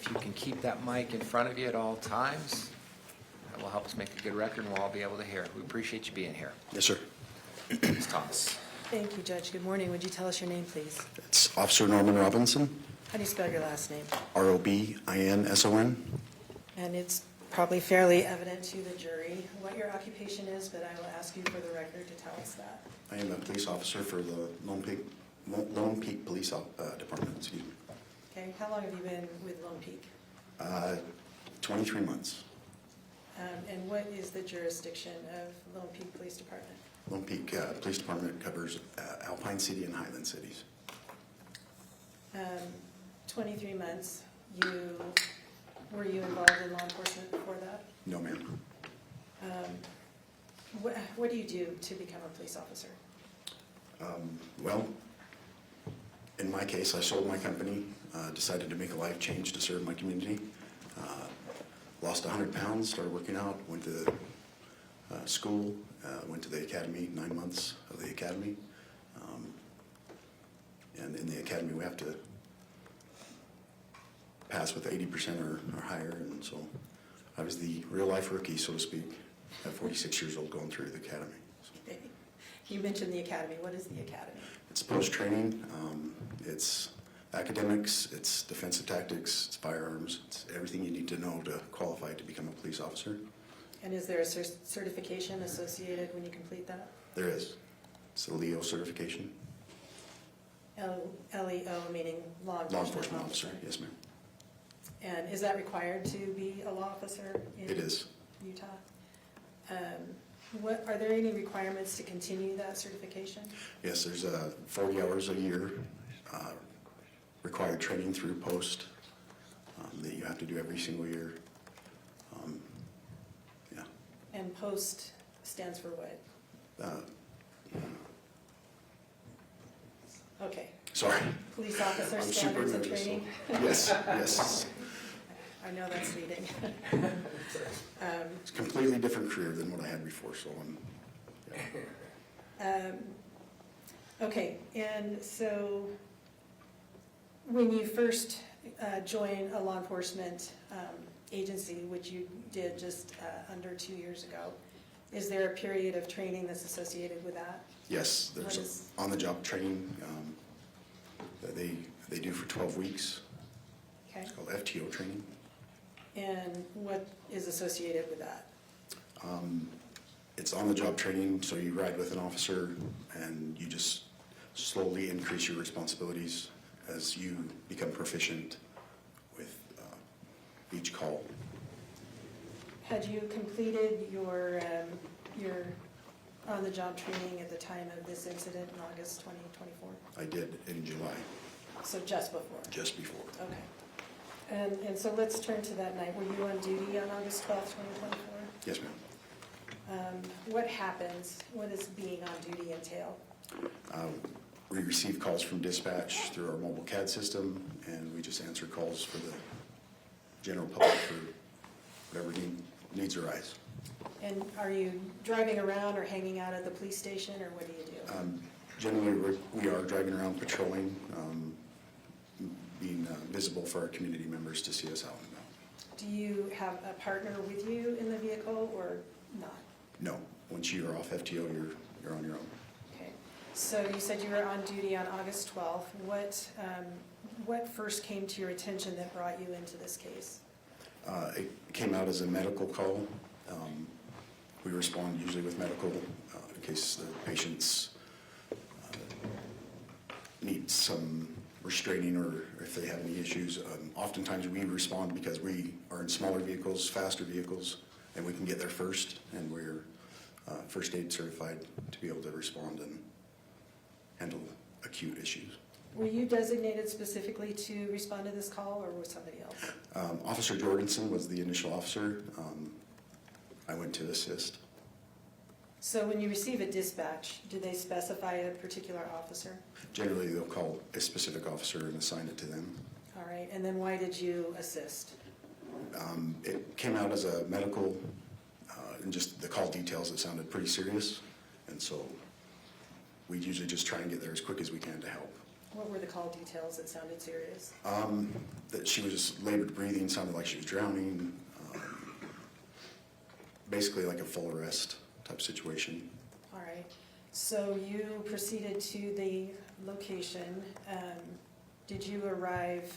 you can keep that mic in front of you at all times, that will help us make a good record and we'll all be able to hear. We appreciate you being here. Yes, sir. Ms. Thomas. Thank you, Judge. Good morning. Would you tell us your name, please? It's Officer Norman Robinson, How do you spell your last name? Robinson. And it's probably fairly evident to the jury what your occupation is, but I will ask you for the record to tell us that. I am a police officer for the Lone Peak Police Department. Excuse me. Okay, how long have you been with Lone Peak? 23 months. And what is the jurisdiction of Lone Peak Police Department? Lone Peak Police Department covers Alpine City and Highland cities. 23 months. Were you involved in law enforcement before that? No, ma'am. What do you do to become a police officer? Well, in my case, I sold my company, decided to make a life change to serve my community. Lost 100 pounds, started working out, went to school, went to the academy, 9 months of the academy. And in the academy, we have to pass with 80% or higher, and so I was the real-life rookie, so to speak, at 46 years old going through the academy. So. You mentioned the academy. What is the academy? It's post-training, it's academics, it's defensive tactics, it's firearms, it's everything you need to know to qualify to become a police officer. And is there a certification associated when you complete that? There is. It's a LEO certification. LEO meaning law enforcement officer. Yes, ma'am. And is that required to be a law officer in It is. Utah? Are there any requirements to continue that certification? Yes, there's 40 hours a year required training through post that you have to do every single year. Yeah. And post stands for what? Okay. Sorry. Police officer I'm super standards and nervous, training? so- Yes. I know that's leading. It's a completely different career than what I had before, so yeah. Okay, and so when you first joined a law enforcement agency, which you did just under 2 years ago, is there a period of training that's associated with that? Yes, there's on-the-job training that they do for 12 weeks. Okay. It's called FTO training. And what is associated with that? It's on-the-job training, so you ride with an officer and you just slowly increase your responsibilities as you become proficient with each call. Had you completed your on-the-job training at the time of this incident in August 2024? I did in July, So just before? just before. Okay. And so let's turn to that night. Were you on duty on August 12th, 2024? Yes, ma'am. What happens? What does being on duty entail? We receive calls from dispatch through our mobile CAD system, and we just answer calls for the general public for whatever needs arise. And are you driving around or hanging out at the police station, or what do you do? Generally, we are driving around patrolling, being visible for our community members to see us out and about. Do you have a partner with you in the vehicle or not? No, once you are off FTO, you're on your own. Okay. So you said you were on duty on August 12th. What first came to your attention that brought you into this case? It came out as a medical call. We respond usually with medical in case the patients need some restraining or if they have any issues. Oftentimes we respond because we are in smaller vehicles, faster vehicles, and we can get there first, and we're first aid certified to be able to respond and handle acute issues. Were you designated specifically to respond to this call, or was somebody else? Officer Jorgensen was the initial officer. I went to assist. So when you receive a dispatch, do they specify a particular officer? Generally, they'll call a specific officer and assign it to them. All right, and then why did you assist? It came out as a medical, and just the call details, it sounded pretty serious, and so we usually just try and get there as quick as we can to help. What were the call details that sounded serious? That she was labored breathing, sounded like she was drowning. Basically like a full arrest type situation. All right, so you proceeded to the location. Did you arrive,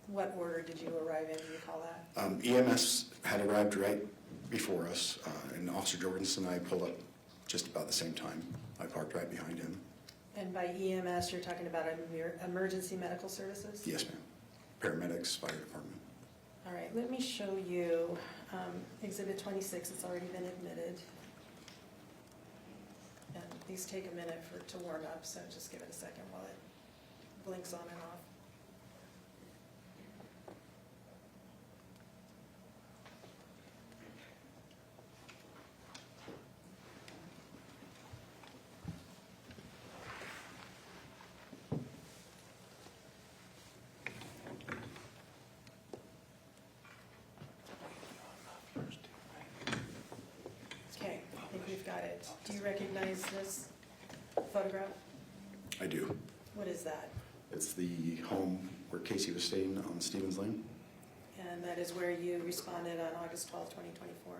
what order did you arrive in, do you call that? EMS had arrived right before us, and Officer Jorgensen and I pulled up just about the same time. I parked right behind him. And by EMS, you're talking about emergency medical services? Yes, ma'am. Paramedics, fire department. All right, let me show you Exhibit 26. It's already been admitted. And these take a minute to warm up, so just give it a second while it blinks on and off. Okay, I think we've got it. Do you recognize this photograph? I do. What is that? It's the home where Kacee was staying on Stevens Lane. And that is where you responded on August 12, 2024.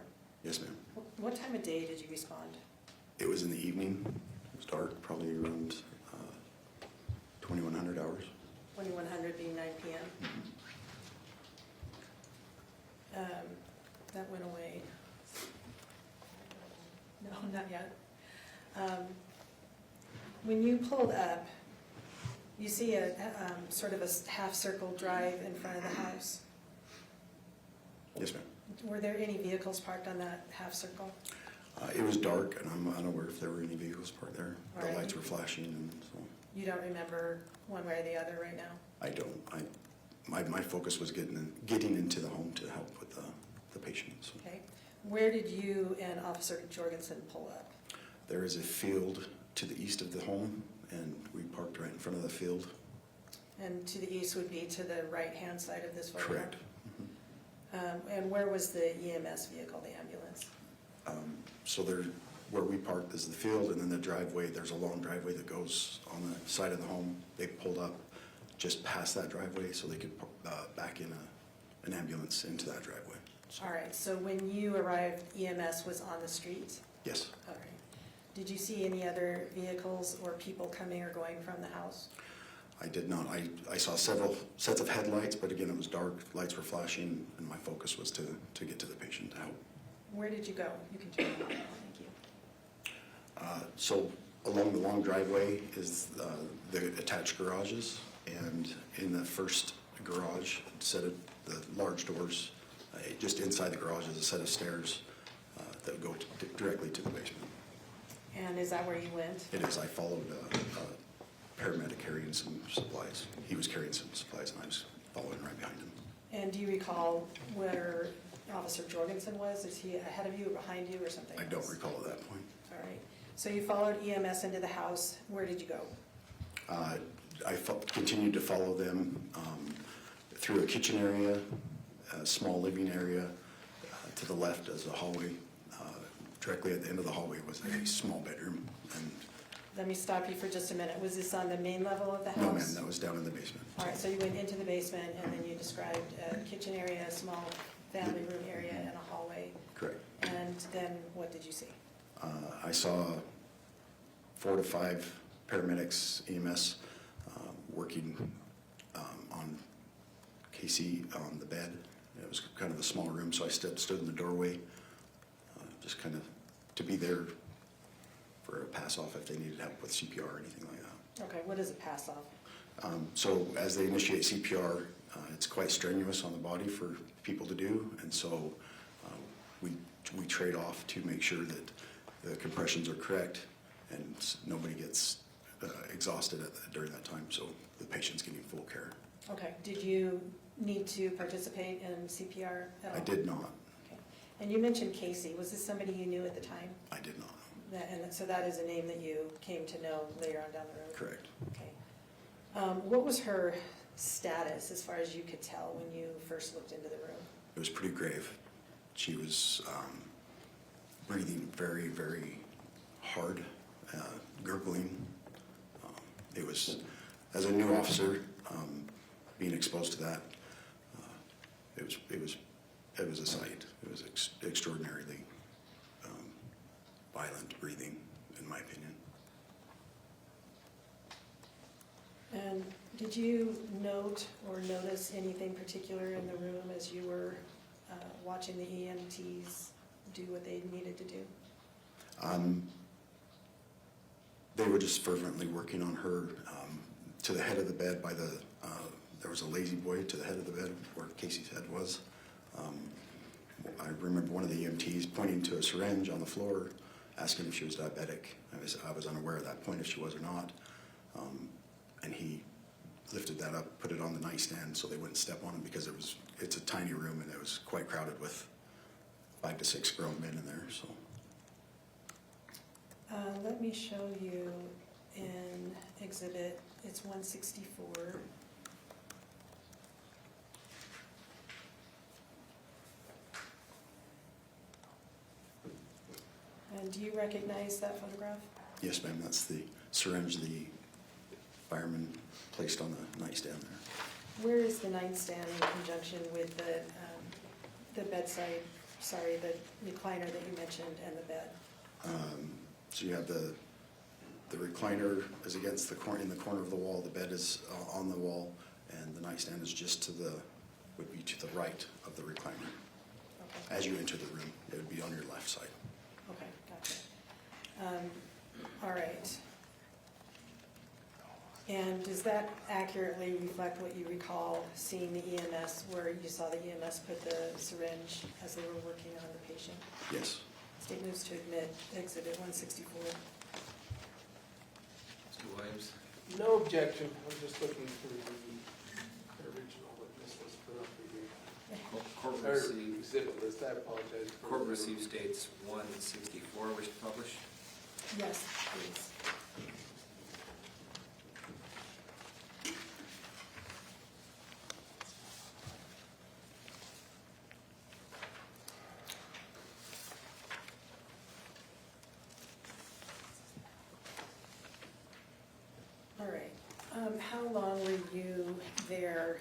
Yes, ma'am. What time of day did you respond? It was in the evening. It was dark, probably around 2100 hours. 2100 being 9 p.m. That went away. No, not yet. When you pulled up, you see a sort of a half-circle drive in front of the house. Yes, ma'am. Were there any vehicles parked on that half-circle? It was dark, and I'm unaware if there were any vehicles parked there. All The right. lights were flashing, and so You don't remember one way or the other right now? I don't. My focus was getting into the home to help with the patients. Okay. Where did you and Officer Jorgensen pull up? There is a field to the east of the home, and we parked right in front of the field. And to the east would be to the right-hand side of this photograph? Correct. And where was the EMS vehicle, the ambulance? So where we parked is the field, and then the driveway, there's a long driveway that goes on the side of the home. They pulled up just past that driveway so they could back in an ambulance into that driveway. So, All right, so when you arrived, EMS was on the street? yes. All right. Did you see any other vehicles or people coming or going from the house? I did not. I saw several sets of headlights, but again, it was dark, lights were flashing, and my focus was to get to the patient to help. Where did you go? You can turn it on. Thank you. So along the long driveway is the attached garages, and in the first garage, set of the large doors, just inside the garage is a set of stairs that go directly to the basement. And is that where you went? It is. I followed a paramedic carrying some supplies. He was carrying some supplies, and I was following right behind him. And do you recall where Officer Jorgensen was? Is he ahead of you or behind you or something I else? don't recall at that point. All right. So you followed EMS into the house. Where did you go? I continued to follow them through a kitchen area, a small living area. To the left is a hallway. Directly at the end of the hallway was a small bedroom. And Let me stop you for just a minute. Was this on the main level of the house? no, ma'am, that was down in the basement. All right, so you went into the basement and then you described a kitchen area, a small family room area, and a hallway. Correct. And then what did you see? I saw 4 to 5 paramedics, EMS, working on Kacee on the bed. It was kind of a small room, so I stood in the doorway, just kind of to be there for a pass-off if they needed help with CPR or anything like that. Okay, what is a pass-off? So as they initiate CPR, it's quite strenuous on the body for people to do, and so we trade off to make sure that the compressions are correct and nobody gets exhausted during that time, so the patient's getting full care. Okay, did you need to participate in CPR at all? I did not. Okay. And you mentioned Kacee. Was this somebody you knew at the time? I did not. And so that is a name that you came to know later on down the road? Correct. Okay. What was her status as far as you could tell when you first looked into the room? It was pretty grave. She was breathing very, very hard, gurgling. It was as a new officer, being exposed to that, it was a sight. It was extraordinarily violent breathing, in my opinion. And did you note or notice anything particular in the room as you were watching the EMTs do what they needed to do? They were just fervently working on her to the head of the bed by the, there was a lazy boy to the head of the bed where Kacee's head was. I remember one of the EMTs pointing to a syringe on the floor, asking if she was diabetic. I was unaware at that point if she was or not. And he lifted that up, put it on the nightstand so they wouldn't step on him because it's a tiny room and it was quite crowded with 5 to 6 grown men in there, so. Let me show you in exhibit, it's 164. And do you recognize that photograph? Yes, ma'am, that's the syringe the fireman placed on the nightstand there. Where is the nightstand in conjunction with the bedside, sorry, the recliner that you mentioned and the bed? So you have the recliner is against in the corner of the wall, the bed is on the wall, and the nightstand is just would be to the right of the recliner. Okay. As you enter the room, it would be on your left side. Okay, gotcha. All right. And does that accurately reflect what you recall seeing the EMS, where you saw the EMS put the syringe as they were working on the patient? Yes. State moves to admit exhibit 164. Mr. Williams? No objection, I'm just looking for the original that this was put up here. Court Or received, exhibit list, I apologize. for- court received states 164, wish to publish? Yes, please. All right. How long were you there,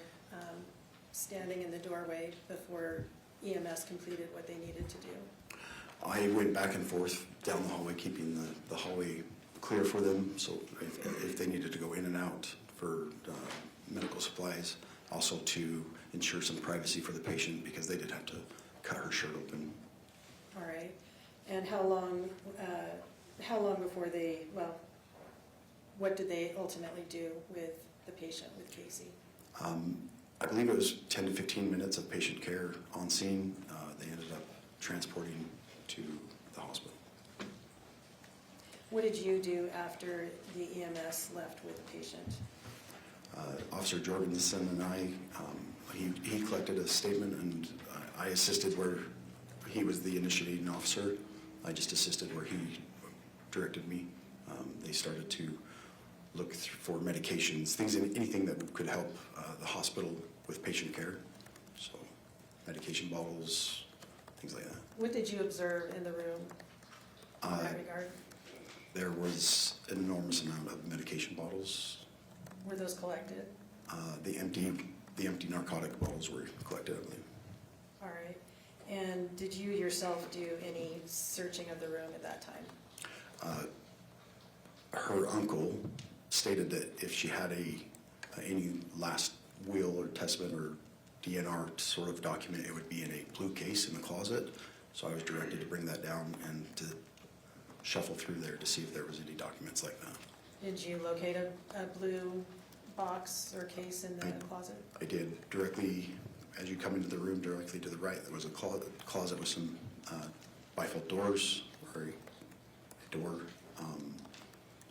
standing in the doorway before EMS completed what they needed to do? I went back and forth down the hallway, keeping the hallway clear for them, so if they needed to go in and out for medical supplies, also to ensure some privacy for the patient because they did have to cut her shirt open. All right. And how long before what did they ultimately do with the patient, with Kacee? I believe it was 10 to 15 minutes of patient care on scene. They ended up transporting to the hospital. What did you do after the EMS left with the patient? Officer Jorgensen and I, he collected a statement and I assisted where he was the initiating officer. I just assisted where he directed me. They started to look for medications, anything that could help the hospital with patient care. So medication bottles, things like that. What did you observe in the room in that regard? There was an enormous amount of medication bottles. Were those collected? The empty narcotic bottles were collected, I believe. All right. And did you yourself do any searching of the room at that time? Her uncle stated that if she had any last will or testament or DNR sort of document, it would be in a blue case in the closet. So I was directed to bring that down and to shuffle through there to see if there was any documents like that. Did you locate a blue box or case in the closet? I did. Directly, as you come into the room, directly to the right, there was a closet with some bifold doors, or a door.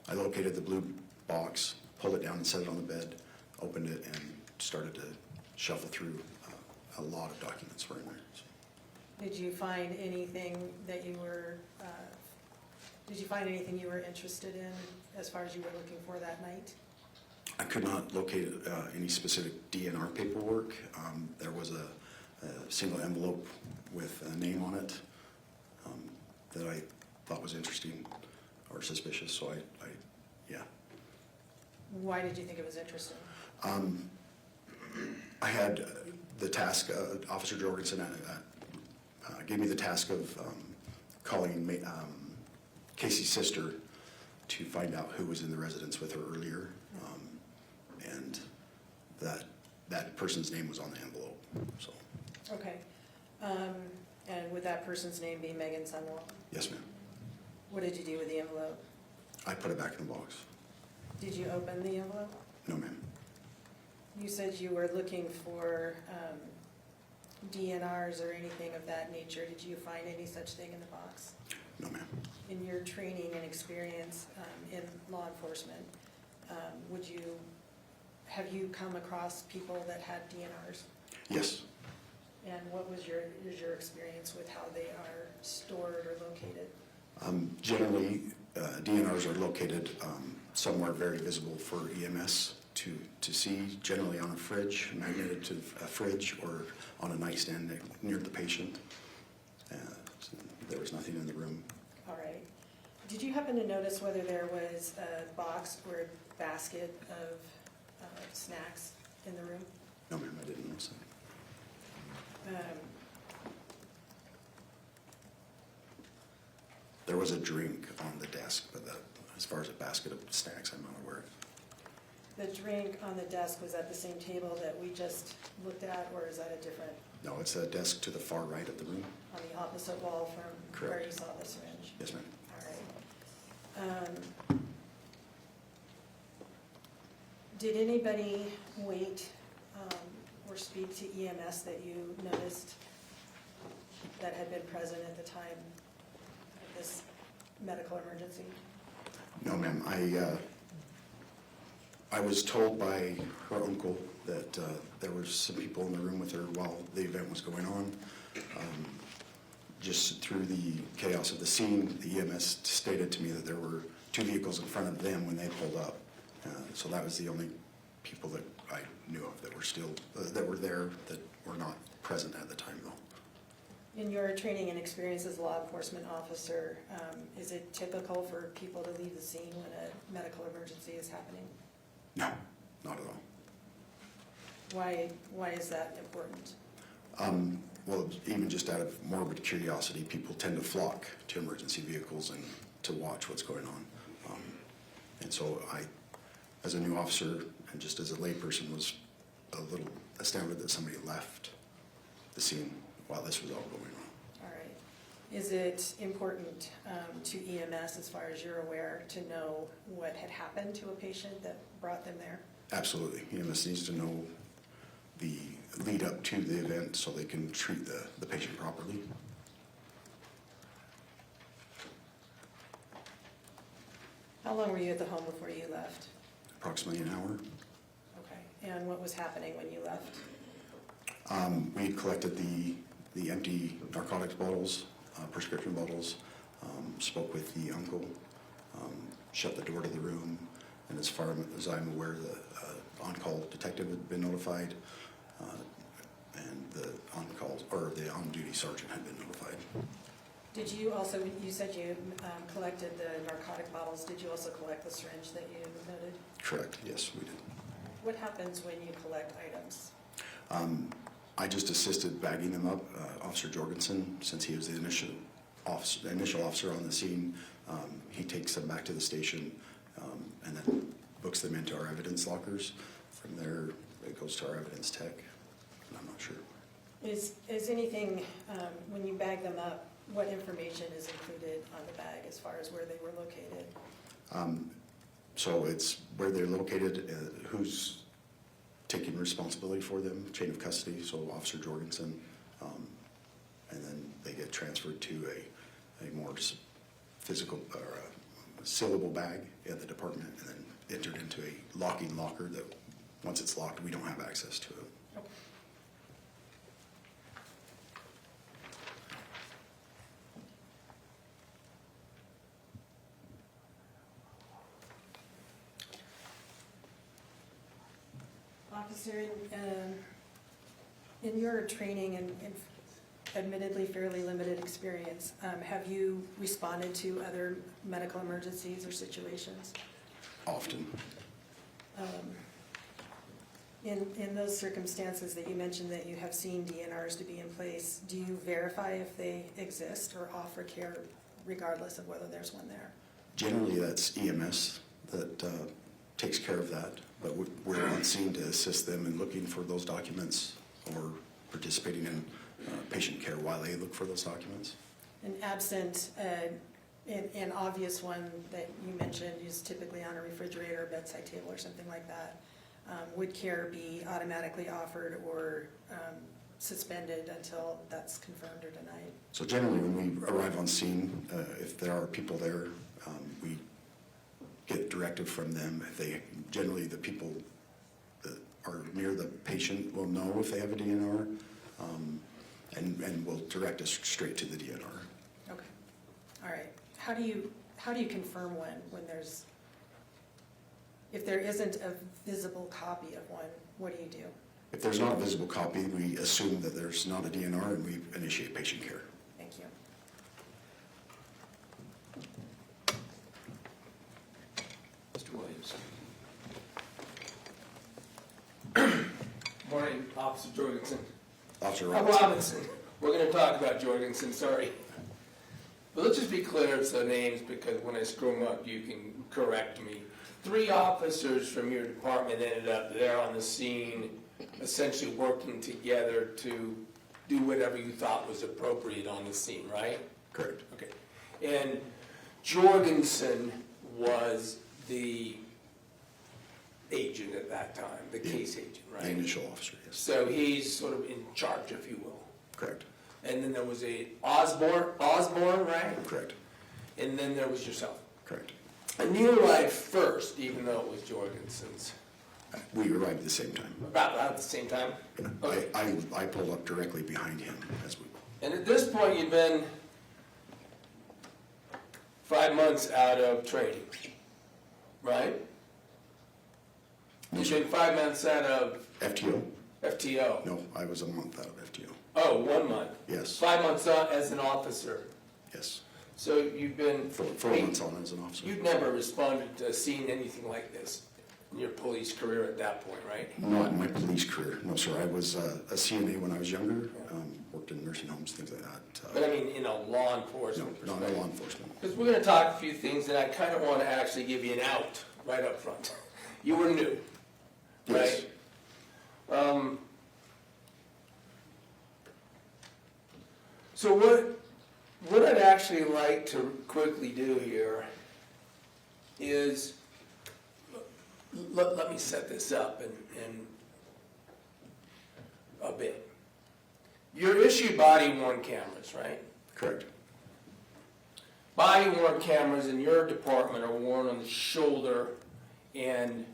I located the blue box, pulled it down and set it on the bed, opened it, and started to shuffle through. A lot of documents were in there. So. Did you find anything that you were interested in as far as you were looking for that night? I could not locate any specific DNR paperwork. There was a single envelope with a name on it that I thought was interesting or suspicious, so I. Why did you think it was interesting? I had the task, Officer Jorgensen gave me the task of calling Casey's sister to find out who was in the residence with her earlier, and that person's name was on the envelope. So, Okay. And would that person's name be Meggan Sundwall? yes, ma'am. What did you do with the envelope? I put it back in the box. Did you open the envelope? No, ma'am. You said you were looking for DNRs or anything of that nature. Did you find any such thing in the box? No, ma'am. In your training and experience in law enforcement, have you come across people that had DNRs? Yes. And what was your experience with how they are stored or located? Generally, DNRs are located somewhere very visible for EMS to see, generally on a fridge, magneted to a fridge, or on a nightstand near the patient. So there was nothing in the room. All right. Did you happen to notice whether there was a box or a basket of snacks in the room? No, ma'am, I didn't notice that. There was a drink on the desk, but as far as a basket of snacks, I'm not aware of. The drink on the desk was at the same table that we just looked at, or is that a different, No, it's a desk to the far right of the room. on the opposite wall from where Correct. you saw the syringe? Yes, ma'am. All right. Did anybody wait or speak to EMS that you noticed that had been present at the time of this medical emergency? No, ma'am. I was told by her uncle that there were some people in the room with her while the event was going on. Just through the chaos of the scene, the EMS stated to me that there were 2 vehicles in front of them when they pulled up. So that was the only people that I knew of that were still, that were there, that were not present at the time, though. In your training and experience as a law enforcement officer, is it typical for people to leave the scene when a medical emergency is happening? No, not at all. Why is that important? Well, even just out of morbid curiosity, people tend to flock to emergency vehicles and to watch what's going on. And so I, as a new officer and just as a layperson, was a little astounded that somebody left the scene while this was all going on. All right. Is it important to EMS, as far as you're aware, to know what had happened to a patient that brought them there? Absolutely. EMS needs to know the lead up to the event so they can treat the patient properly. How long were you at the home before you left? Approximately an hour. Okay. And what was happening when you left? We had collected the empty narcotics bottles, prescription bottles, spoke with the uncle, shut the door to the room, and as far as I'm aware, the on-call detective had been notified, and the on-call, or the on-duty sergeant had been notified. Did you also, you said you collected the narcotic bottles, did you also collect the syringe that you noted? Correct, yes, we did. What happens when you collect items? I just assisted bagging them up. Officer Jorgensen, since he was the initial officer on the scene, he takes them back to the station and then books them into our evidence lockers. From there, it goes to our evidence tech, and I'm not sure. Is anything, when you bag them up, what information is included on the bag as far as where they were located? So it's where they're located, who's taking responsibility for them, chain of custody, so Officer Jorgensen, and then they get transferred to a more physical or a sealable bag at the department, and then entered into a locking locker that once it's locked, we don't have access to it. Okay. Officer, in your training and admittedly fairly limited experience, have you responded to other medical emergencies or situations? Often. In those circumstances that you mentioned that you have seen DNRs to be in place, do you verify if they exist or offer care regardless of whether there's one there? Generally, that's EMS that takes care of that, but we're on scene to assist them in looking for those documents or participating in patient care while they look for those documents. And absent an obvious one that you mentioned is typically on a refrigerator, bedside table, or something like that. Would care be automatically offered or suspended until that's confirmed or denied? So generally, when we arrive on scene, if there are people there, we get directive from them. Generally, the people that are near the patient will know if they have a DNR, and will direct us straight to the DNR. Okay, all right. How do you confirm when there's, if there isn't a visible copy of one, what do you do? If there's not a visible copy, we assume that there's not a DNR and we initiate patient care. Thank you. Mr. Williams. Morning, Officer Jorgensen. Officer Robinson. Robinson. We're going to talk about Jorgensen, sorry. But let's just be clear of the names, because when I screw them up, you can correct me. 3 officers from your department ended up there on the scene, essentially working together to do whatever you thought was appropriate on the scene, right? Correct. Okay. And Jorgensen was the agent at that time, the case agent, right? The initial officer, yes. So he's sort of in charge, if you will. Correct. And then there was a Osborne, right? Correct. And then there was yourself. Correct. And you arrived first, even though it was Jorgensen's. We arrived at the same time. About at the same time? Okay. I pulled up directly behind him as we. And at this point, you've been 5 months out of training, right? You've been 5 months out of FTO? FTO. No, I was a month out of FTO. Oh, 1 month. Yes. 5 months out as an officer. Yes. So you've been... 4 months on as an officer. You've never responded to seeing anything like this in your police career at that point, right? Not in my police career. No, sir. I was a CNA when I was younger. Worked in nursing homes, things like that. But I mean, in a law No, enforcement not in law enforcement. Because we're going to talk a few things, and I kind of want to actually give you an out right up front. You were new, Yes. right? So what I'd actually like to quickly do here is, let me set this up in a bit. You're issued body-worn cameras, right? Correct. Body-worn cameras in your department are worn on the shoulder, and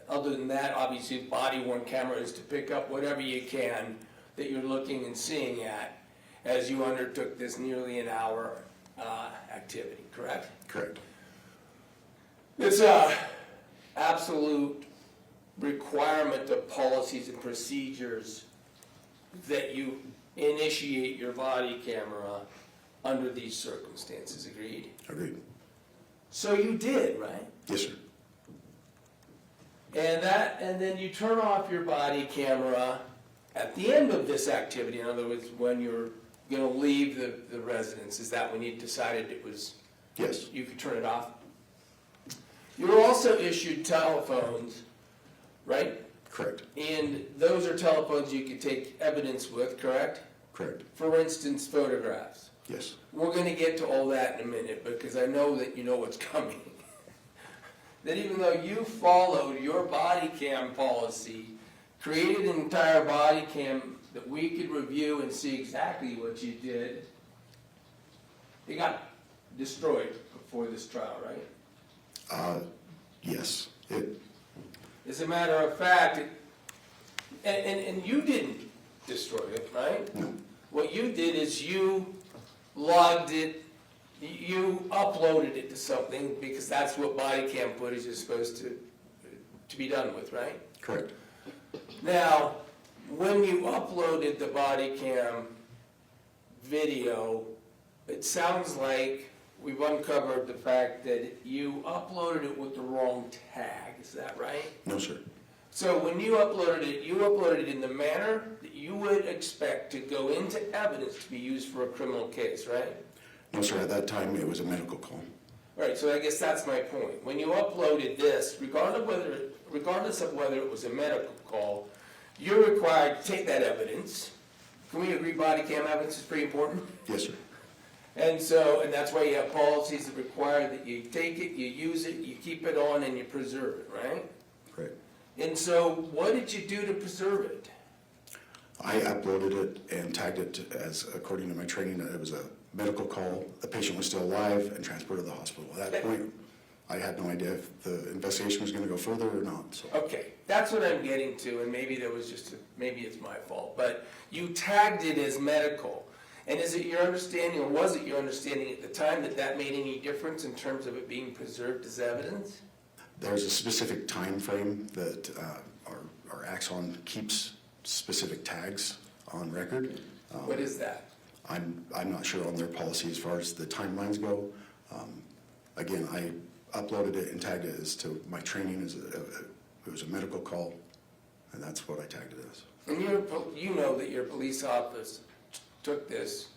other than that, obviously, body-worn camera is to pick up whatever you can that you're looking and seeing at as you undertook this nearly an hour activity, correct? Correct. It's a absolute requirement of policies and procedures that you initiate your body camera under these circumstances, agreed? Agreed. So you did, right? Yes, sir. And then you turn off your body camera at the end of this activity. In other words, when you're going to leave the residence, is that when you decided it was, Yes. you could turn it off? You were also issued telephones, right? Correct. And those are telephones you could take evidence with, correct? Correct. For instance, photographs. Yes. We're going to get to all that in a minute, because I know that you know what's coming. That even though you followed your body cam policy, created an entire body cam that we could review and see exactly what you did, it got destroyed before this trial, right? Yes. As a matter of fact, and you didn't destroy it, right? No. What you did is you logged it, you uploaded it to something, because that's what body cam footage is supposed to be done with, right? Correct. Now, when you uploaded the body cam video, it sounds like we've uncovered the fact that you uploaded it with the wrong tag, is that right? No, sir. So when you uploaded it in the manner that you would expect to go into evidence to be used for a criminal case, right? No, sir, at that time, it was a medical call. Right, so I guess that's my point. When you uploaded this, regardless of whether it was a medical call, you're required to take that evidence. Can we agree body cam evidence is pretty important? Yes, sir. And that's why you have policies that require that you take it, you use it, you keep it on, and you preserve it, right? Correct. And so what did you do to preserve it? I uploaded it and tagged it as, according to my training, that it was a medical call, the patient was still alive and transported to the hospital. At that point, I had no idea if the investigation was gonna go further or not, so. Okay, that's what I'm getting to, and maybe maybe it's my fault, but you tagged it as medical. And is it your understanding, or was it your understanding at the time, that that made any difference in terms of it being preserved as evidence? There's a specific time frame that our Axon keeps specific tags on record. What is that? I'm not sure on their policy as far as the timelines go. Again, I uploaded it and tagged it as to my training as it was a medical call, and that's what I tagged it as. And you know that your police office took this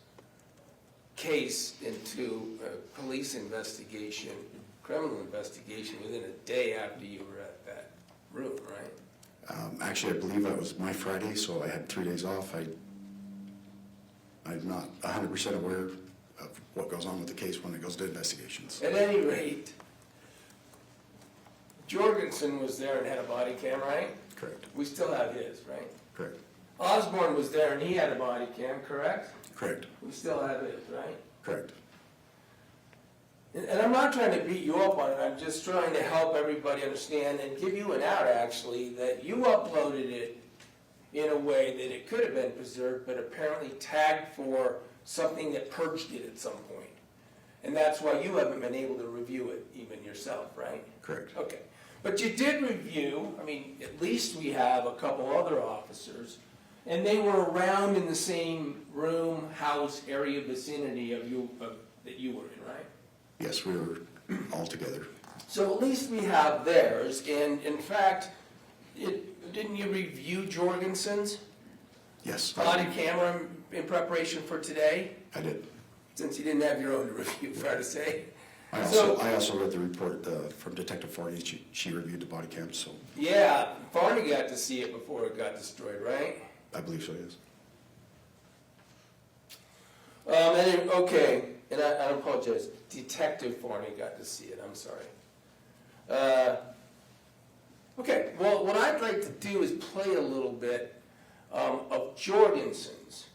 case into a police investigation, criminal investigation, within a day after you were at that room, right? Actually, I believe that was my Friday, so I had 3 days off. I'm not 100% aware of what goes on with the case when it goes to investigations. At any rate, Jorgensen was there and had a body cam, right? Correct. We still have his, right? Correct. Osborne was there and he had a body cam, correct? Correct. We still have his, right? Correct. And I'm not trying to beat you up on it, I'm just trying to help everybody understand and give you an out, actually, that you uploaded it in a way that it could have been preserved, but apparently tagged for something that purged it at some point. And that's why you haven't been able to review it even yourself, right? Correct. Okay. But you did review, I mean, at least we have a couple other officers, and they were around in the same room, house, area, vicinity of you, that you were in, right? Yes, we were all together. So at least we have theirs, and in fact, didn't you review Jorgensen's Yes. body camera in preparation for today? I did. Since you didn't have your own to review, fair to say. I So- also read the report from Detective Farney. She reviewed the body cam, so Yeah, Farney got to see it before it got destroyed, right? I believe so, yes. Okay, and I apologize, Detective Farney got to see it, I'm sorry. Okay, well, what I'd like to do is play a little bit of Jorgensen's,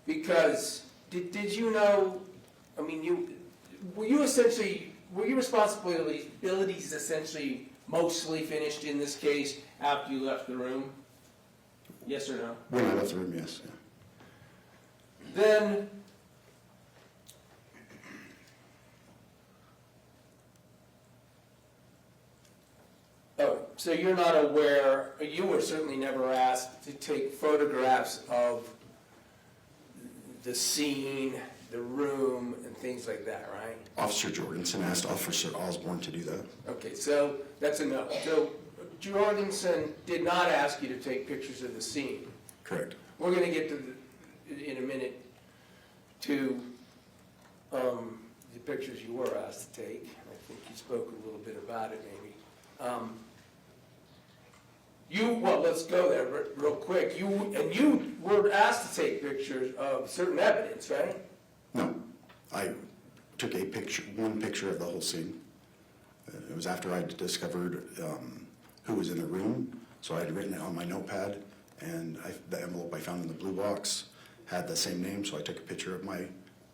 because did you know, I mean, were your responsibilities essentially mostly finished in this case after you left the room? Yes or no? When I left the room, yes. Yeah. Then, so you're not aware, you were certainly never asked to take photographs of the scene, the room, and things like that, right? Officer Jorgensen asked Officer Osborne to do that. Okay, so that's a no. So Jorgensen did not ask you to take pictures of the scene. Correct. We're going to get to, in a minute, to the pictures you were asked to take. I think you spoke a little bit about it, maybe. Well, let's go there real quick. You were asked to take pictures of certain evidence, right? No, I took one picture of the whole scene. It was after I discovered who was in the room, so I had written it on my notepad, and the envelope I found in the blue box had the same name, so I took a picture of my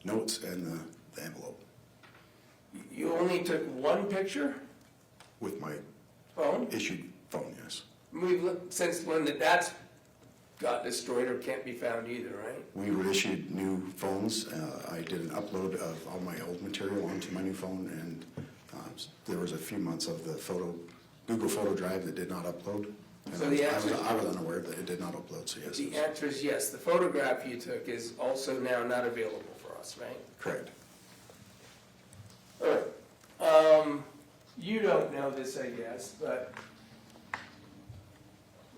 notes and the envelope You only took one picture? with my Phone? issued phone, yes. We've since learned that that's got destroyed or can't be found either, right? We were issued new phones. I did an upload of all my old material onto my new phone, and there was a few months of the Google Photo Drive that did not upload. And So the answer- I was unaware that it did not upload, so yes. The answer is yes. The photograph you took is also now not available for us, right? Correct. You don't know this, I guess, but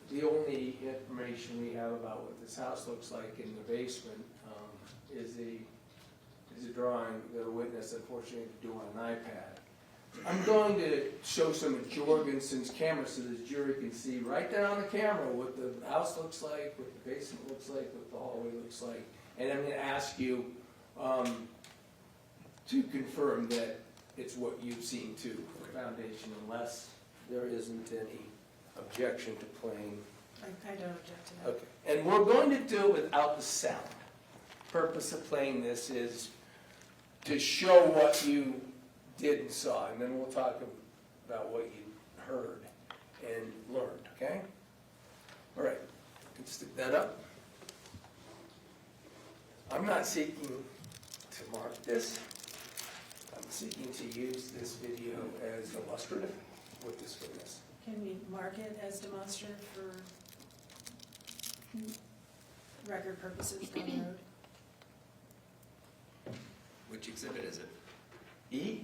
the only information we have about what this house looks like in the basement is a drawing that a witness unfortunately had to do on an iPad. I'm going to show some of Jorgensen's camera so the jury can see right there on the camera what the house looks like, what the basement looks like, what the hallway looks like. And I'm going to ask you to confirm that it's what you've seen too for foundation, unless there isn't any objection to playing. I don't object to that. Okay, and we're going to do it without the sound. Purpose of playing this is to show what you did and saw, and then we'll talk about what you heard and learned, okay? All right, can stick that up. I'm not seeking to mark this. I'm seeking to use this video as illustrative with this witness. Can we mark it as demonstrative for record purposes down the road? Which exhibit is it? E?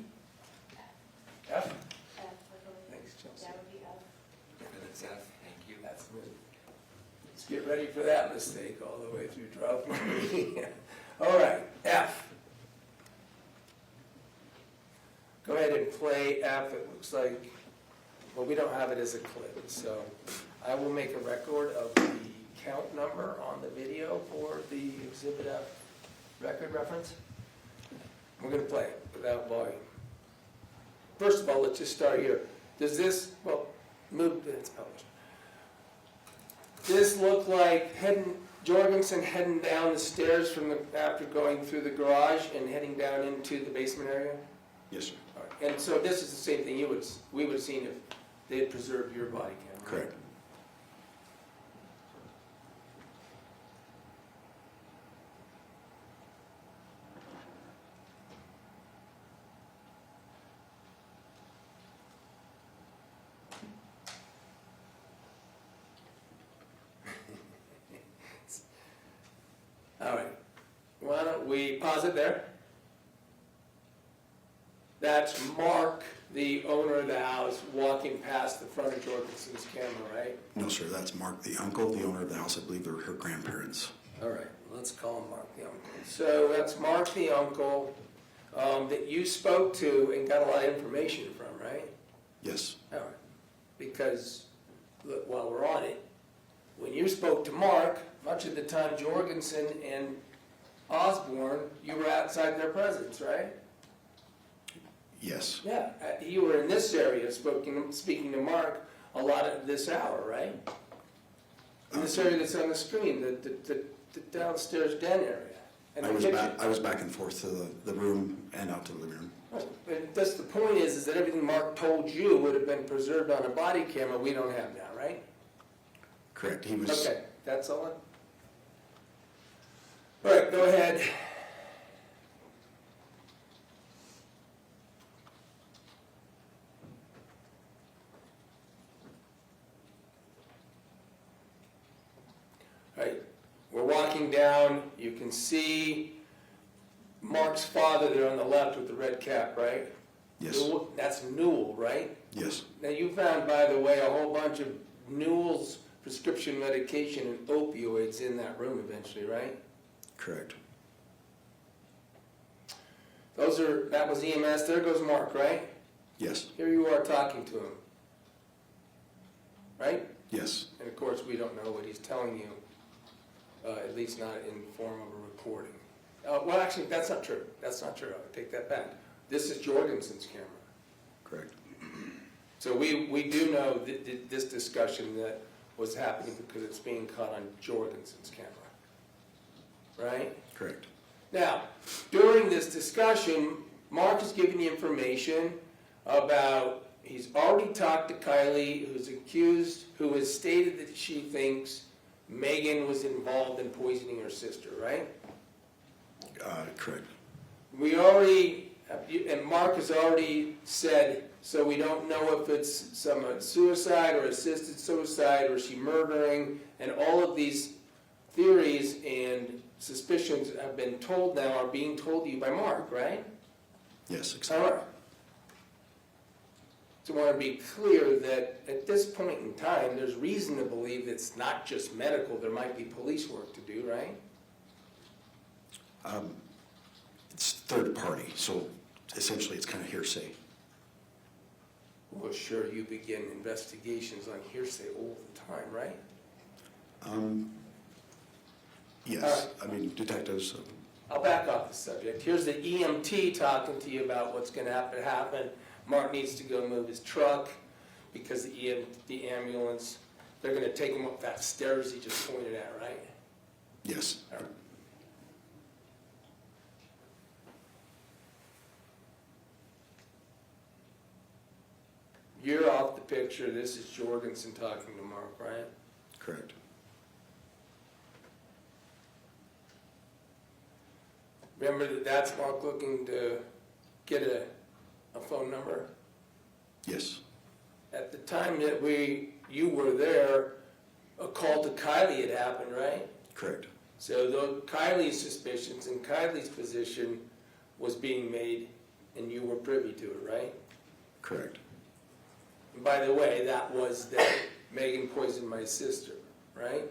F? F, I believe. Thanks, Chelsea. That would be F. And it's F, thank you. That's good. Let's get ready for that mistake all the way through trial. All right, F. Go ahead and play F. It looks like, well, we don't have it as a clip, so I will make a record of the count number on the video for the Exhibit F record reference. We're going to play it without volume. First of all, let's just start here. Does this, well, move, it's published. This look like Jorgensen heading down the stairs after going through the garage and heading down into the basement area? Yes, sir. All right. And so this is the same thing we would have seen if they had preserved your body cam. Correct. All right. Why don't we pause it there? That's Mark, the owner of the house, walking past the front of Jorgensen's camera, right? No, sir, that's Mark, the uncle, the owner of the house. I believe they were her grandparents. All right, let's call him Mark the uncle. So that's Mark the uncle that you spoke to and got a lot of information from, right? Yes, All right. Because, look, while we're on it, when you spoke to Mark, much of the time Jorgensen and Osborne, you were outside their presence, right? yes, Yeah, you were in this area speaking to Mark a lot of this hour, right? In this area that's on the screen, the downstairs den area. And the kitchen. I was back and forth to the room and out to the living room. Right. But that's the point is that everything Mark told you would have been preserved on a body camera we don't have now, right? Correct, he was. Okay, that's all. All right, go ahead. All right, we're walking down. You can see Mark's father there on the left with the red cap, right? Yes, Newell, that's Newell, right? yes, Now you found, by the way, a whole bunch of Newell's prescription medication and opioids in that room eventually, right? correct. That was EMS, there goes Mark, right? Yes, Here you are talking to him, right? yes, And of course, we don't know what he's telling you, at least not in form of a recording. Well, actually, that's not true. That's not true. I take that back. This is Jorgensen's camera. correct. So we do know this discussion that was happening because it's being caught on Jorgensen's camera, right? Correct. Now, during this discussion, Mark is giving you information about, he's already talked to Kylie, who has stated that she thinks Meggan was involved in poisoning her sister, right? Correct. And Mark has already said, so we don't know if it's some suicide or assisted suicide or she murdering, and all of these theories and suspicions have been told now, are being told to you by Mark, right? Yes, All exactly. right. just want to be clear that at this point in time, there's reason to believe it's not just medical, there might be police work to do, right? It's third party, so essentially it's kind of hearsay. Well, sure, you begin investigations on hearsay all the time, right? Yes, I mean, detectives, I'll back off the subject. Here's the EMT talking to you about what's gonna have to happen. Mark needs to go move his truck because the ambulance, they're gonna take him up that stairs he just pointed at, right? yes. All right. You're off the picture. This is Jorgensen talking to Mark, right? Correct. Remember that that's Mark looking to get a phone number? Yes, At the time that you were there, a call to Kylie had happened, right? correct. So Kylie's suspicions and Kylie's position was being made, and you were privy to it, right? Correct. And by the way, that was that Meggan poisoned my sister, right?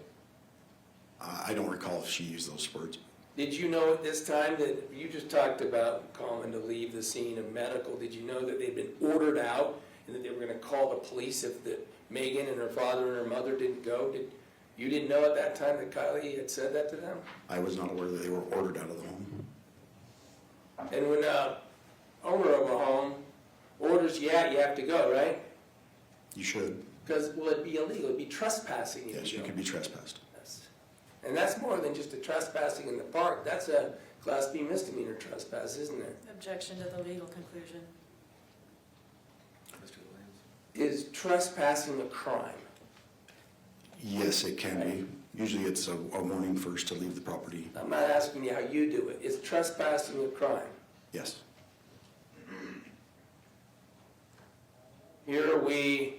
I don't recall if she used those words. Did you know at this time that you just talked about calling to leave the scene of medical? Did you know that they'd been ordered out and that they were going to call the police if Meggan and her father and her mother didn't go? You didn't know at that time that Kylie had said that to them? I was not aware that they were ordered out of the home. And when owner of a home orders you out, you have to go, right? You should. Because, well, it'd be illegal. It'd be trespassing. if Yes, you don't. could be trespassed. And that's more than just a trespassing in the park. That's a Class B misdemeanor trespass, isn't it? Objection to the legal conclusion. Mr. Williams? Is trespassing a crime? Yes, it can be. Usually it's a warning first to leave the property. I'm not asking you how you do it. Is trespassing a crime? Yes. Here we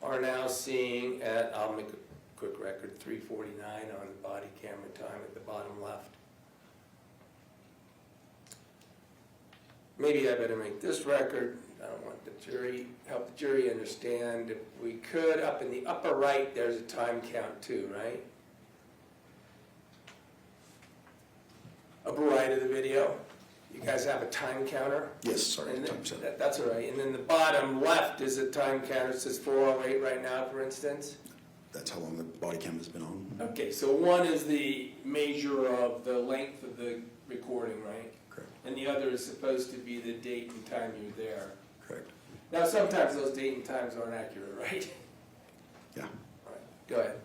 are now seeing at, I'll make a quick record, 3:49 on the body camera time at the bottom left. Maybe I better make this record. I don't want the jury, help the jury understand. If we could, up in the upper right, there's a time count too, right? Upper right of the video. You guys have a time counter? Yes, sorry, And then- time's up. That's all right. And then the bottom left is a time counter. It says 4:08 right now, for instance. That's how long the body cam has been on. Okay, so one is the measure of the length of the recording, right? Correct. And the other is supposed to be the date and time you're there. Correct. Now, sometimes those date and times aren't accurate, right? Yeah. All right, go ahead.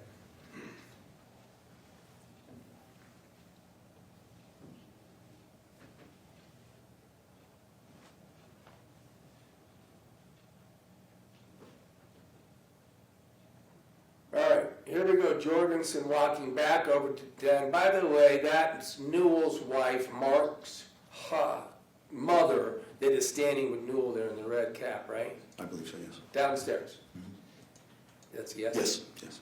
All right, here we go, Jorgensen walking back over to Dan. By the way, that's Newell's wife, Mark's mother, that is standing with Newell there in the red cap, right? I believe so, yes. Downstairs. That's a yes? Yes, yes.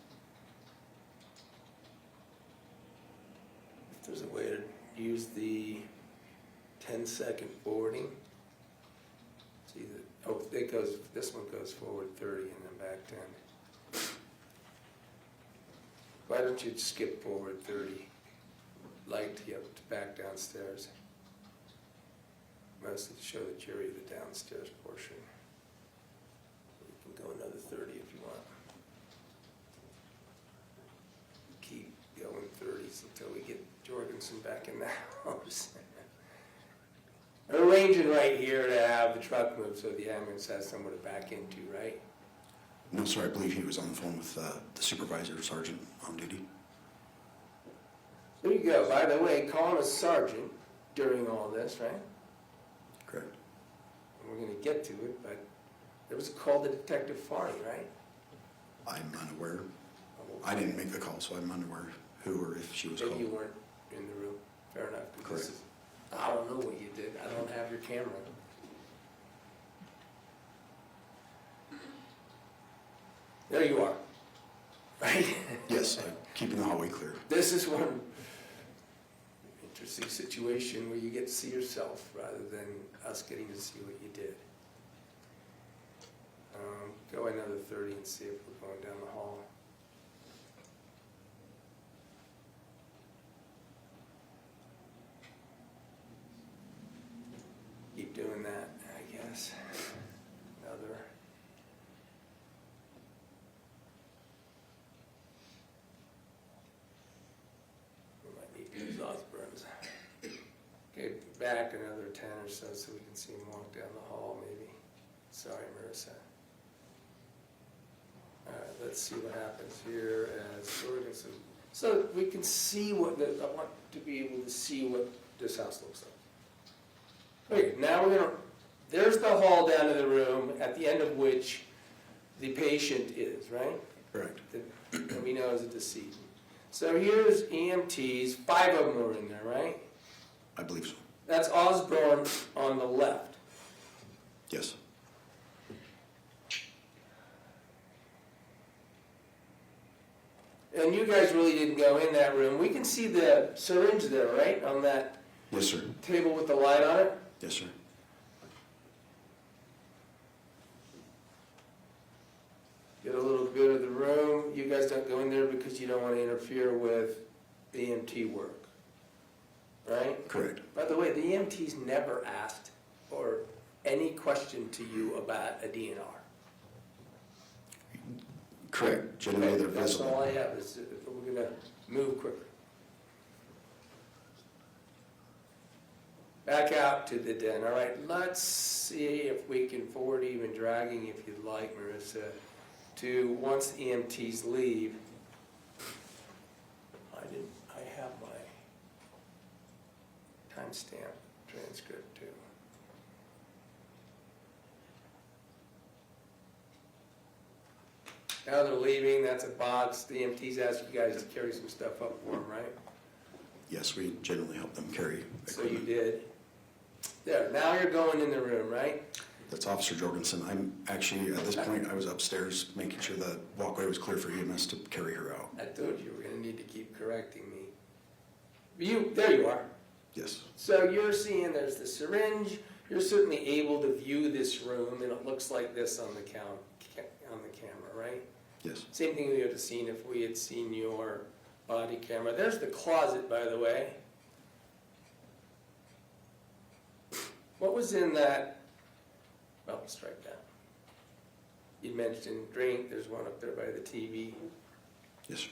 If there's a way to use the 10-second forwarding. See, this one goes forward 30 and then back 10. Why don't you skip forward 30? Light to get back downstairs. Mostly to show the jury the downstairs portion. You can go another 30 if you want. Keep going 30s until we get Jorgensen back in the house. We're arranging right here to have the truck move so the ambulance has somewhere to back into, right? No, sir, I believe he was on the phone with the supervisor, sergeant on duty. There you go. By the way, calling a sergeant during all this, right? Correct. And we're going to get to it, but there was a call to Detective Farney, right? I'm unaware. I didn't make the call, so I'm unaware who or if she was Maybe called. you weren't in the room. Fair enough. 'Cause Correct. this is- I don't know what you did. I don't have your camera. There you are. Right? Yes, I'm keeping the hallway clear. This is one interesting situation where you get to see yourself rather than us getting to see what you did. Go another 30 and see if we're going down the hall. Keep doing that, I guess. Another. We might need to use Osborne's. Okay, back another 10 or so we can see him walk down the hall maybe. Sorry, Marissa. All right, let's see what happens here as Jorgensen. So we can see what I want to be able to see what this house looks like. Okay, now we're gonna, there's the hall down to the room at the end of which the patient is, right? Correct. That we know is a decedent. So here's EMTs, 5 of them are in there, right? I believe so. That's Osborne on the left. Yes. And you guys really didn't go in that room. We can see the syringe there, right? On that Yes, sir. table with the light on it. Yes, sir. Get a little bit of the room. You guys don't go in there because you don't want to interfere with EMT work, right? Correct. By the way, the EMTs never asked or any question to you about a DNR. Correct. Generally, they're That's all visible. I have, is we're gonna move quicker. Back out to the den, all right, let's see if we can forward even dragging, if you'd like, Marissa, to once the EMTs leave. I have my timestamp transcript too. Now they're leaving, that's a box. The EMTs ask you guys to carry some stuff up for them, right? Yes, we generally help them carry So you equipment. did. There, now you're going in the room, right? That's Officer Jorgensen. I'm actually, at this point, I was upstairs making sure the walkway was clear for EMS to carry her out. I told you were gonna need to keep correcting me. There you are. Yes. So you're seeing there's the syringe. You're certainly able to view this room, and it looks like this on the camera, right? Yes. Same thing we would have seen if we had seen your body camera. There's the closet, by the way. What was in that? Well, strike that. You mentioned drink. There's one up there by the TV. Yes, sir.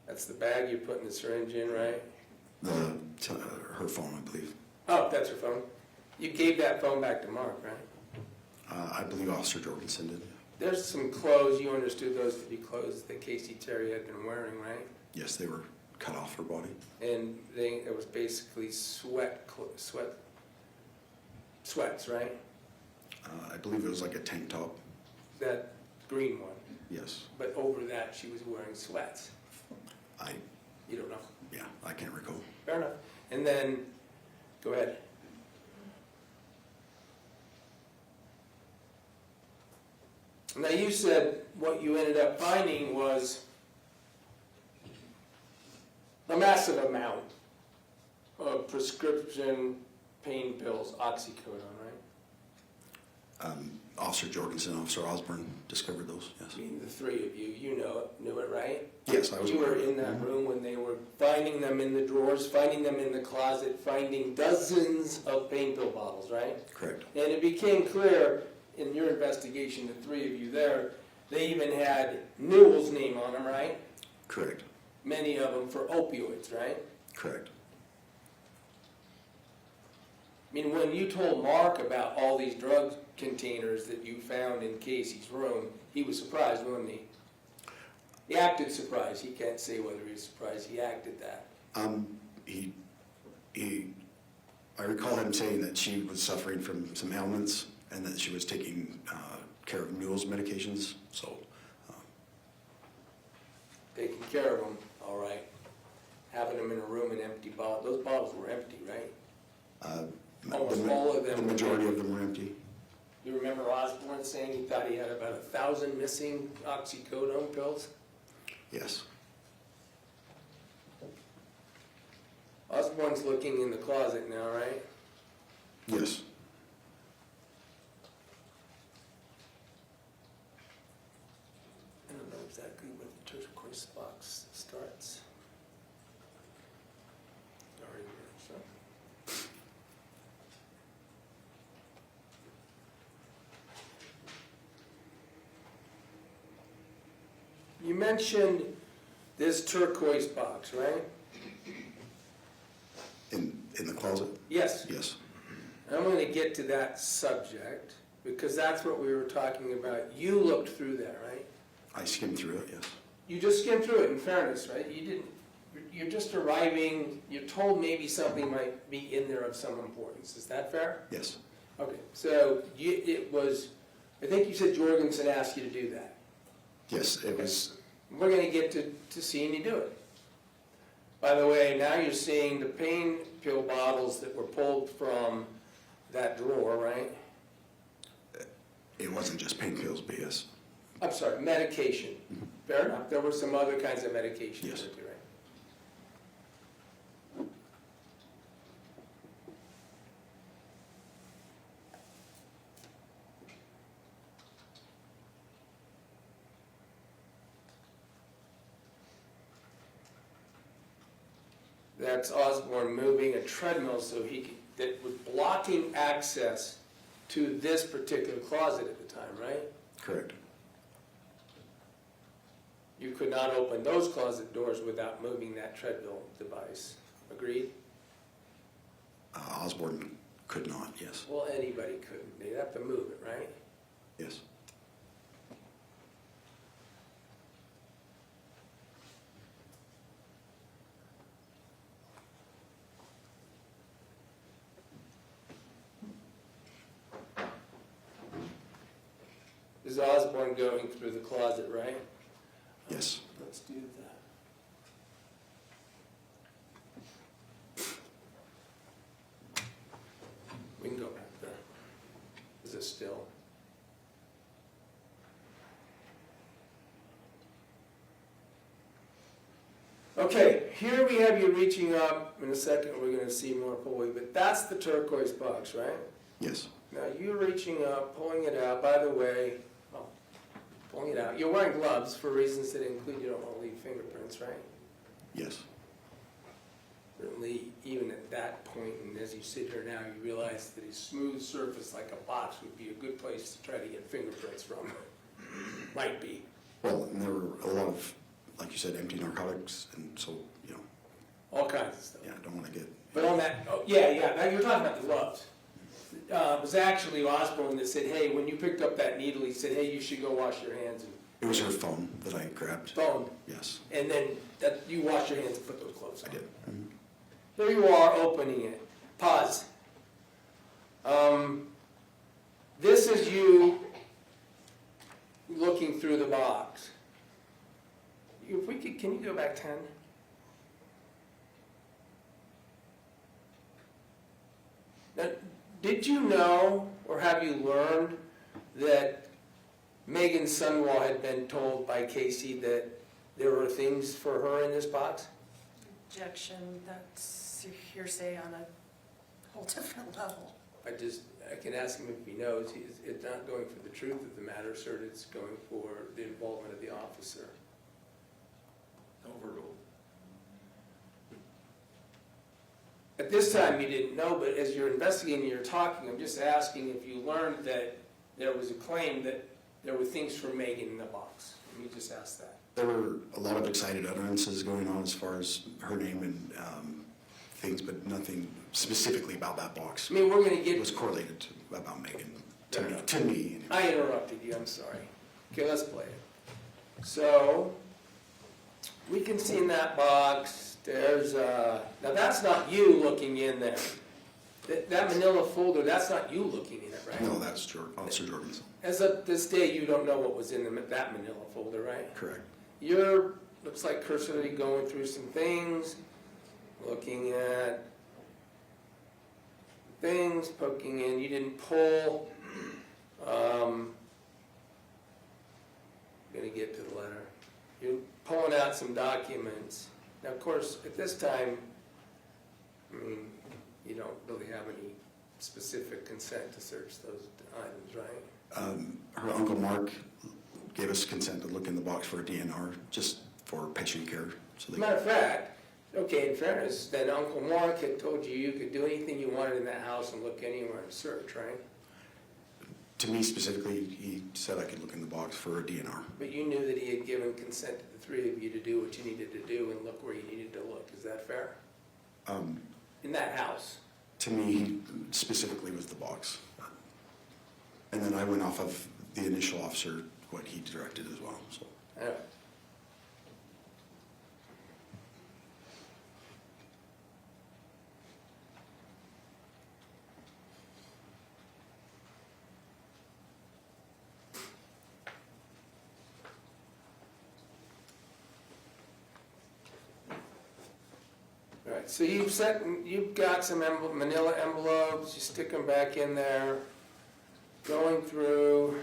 That's the bag you're putting the syringe in, right? Her phone, I believe. Oh, that's her phone. You gave that phone back to Mark, right? I believe Officer Jorgensen did. There's some clothes, you understood those to be clothes that Kacee Terry had been wearing, right? Yes, they were cut off her body. And it was basically sweats, right? I believe it was like a tank top. That green one. Yes. But over that, she was wearing sweats. You don't know. Yeah, I can't recall. Fair enough. And then, go ahead. Now you said what you ended up finding was a massive amount of prescription pain pills, oxycodone, right? Officer Jorgensen, Officer Osborne discovered those, yes. I mean, the three of you, knew it, right? Yes, I was You were aware. in that room when they were finding them in the drawers, finding them in the closet, finding dozens of pain pill bottles, right? Correct. And it became clear in your investigation, the three of you there, they even had Newell's name on them, right? Correct. Many of them for opioids, right? Correct. I mean, when you told Mark about all these drug containers that you found in Casey's room, he was surprised, wasn't he? He acted surprised. He can't say whether he was surprised. He acted that. I recall him saying that she was suffering from some ailments and that she was taking care of Newell's medications, so. Taking care of them, all right. Having them in a room and empty bottles. Those bottles were empty, right? Almost all of them The were majority empty. of them were empty. You remember Osborne saying he thought he had about 1,000 missing oxycodone pills? Yes. Osborne's looking in the closet now, right? Yes. I don't know exactly where the turquoise box starts. Already there, so. You mentioned this turquoise box, right? In the closet? Yes. Yes. I'm going to get to that subject because that's what we were talking about. You looked through that, right? I skimmed through it, yes. You just skimmed through it, in fairness, right? You didn't, you're just arriving, you're told maybe something might be in there of some importance. Is that fair? Yes. Okay, so it was, I think you said Jorgensen asked you to do that. Yes, it was, We're going to get to seeing you do it. By the way, now you're seeing the pain pill bottles that were pulled from that drawer, right? it wasn't just pain pills, but yes. I'm sorry, medication. Fair enough. There were some other kinds of medication. Yes. with you, right? That's Osborne moving a treadmill so he could, that was blocking access to this particular closet at the time, right? Correct. You could not open those closet doors without moving that treadmill device. Agreed? Osborne could not, yes. Well, anybody couldn't. They'd have to move it, right? Yes. This is Osborne going through the closet, right? Yes. Let's do that. We can go back there. Is it still? Okay, here we have you reaching up. In a second, we're going to see more fully, but that's the turquoise box, right? Yes. Now you're reaching up, pulling it out. By the way, pulling it out. You're wearing gloves for reasons that include you don't want to leave fingerprints, right? Yes. Certainly, even at that point, and as you sit here now, you realize that a smooth surface like a box would be a good place to try to get fingerprints from. Might be. Well, and there were a lot of, like you said, empty narcotics, and so, you know, All kinds of stuff. yeah, I don't want to get, But on that, oh, yeah, now you're talking about the gloves. It was actually Osborne that said, hey, when you picked up that needle, he said, hey, you should go wash your hands and it was her phone that I grabbed. phone. Yes, And then that you wash your hands and put those gloves on. I did. There you are, opening it. Pause. This is you looking through the box. If we could, can you go back 10? Now, did you know, or have you learned, that Meggan Sundwall had been told by Kacee that there were things for her in this box? Objection, that's hearsay on a whole different level. I can ask him if he knows. It's not going for the truth of the matter, sir. It's going for the involvement of the officer. Overruled. At this time, you didn't know, but as you're investigating, you're talking, I'm just asking if you learned that there was a claim that there were things for Meggan in the box. Let me just ask that. There were a lot of excited utterances going on as far as her name and things, but nothing specifically about that box. I mean, we're going to It get... was correlated to, about Meggan, Fair enough. to me. I interrupted you, I'm sorry. Okay, let's play it. So, we can see in that box, there's now that's not you looking in there. That manila folder, that's not you looking in it, right? No, that's Officer Jorgensen. As of this day, you don't know what was in that manila folder, right? Correct. You're, looks like cursorily going through some things, looking at things, poking in. You didn't pull. I'm going to get to the letter. You're pulling out some documents. Now, of course, at this time, I mean, you don't really have any specific consent to search those items, right? Her Uncle Mark gave us consent to look in the box for a DNR, just for patient care. So they, Matter of fact, okay, in fairness, then Uncle Mark had told you you could do anything you wanted in that house and look anywhere and search, right? to me specifically, he said I could look in the box for a DNR. But you knew that he had given consent to the three of you to do what you needed to do and look where you needed to look. Is that fair? In that house? To me, he specifically was the box. And then I went off of the initial officer, what he directed as well, so. All right. All right, so you've got some manila envelopes, you stick them back in there, going through,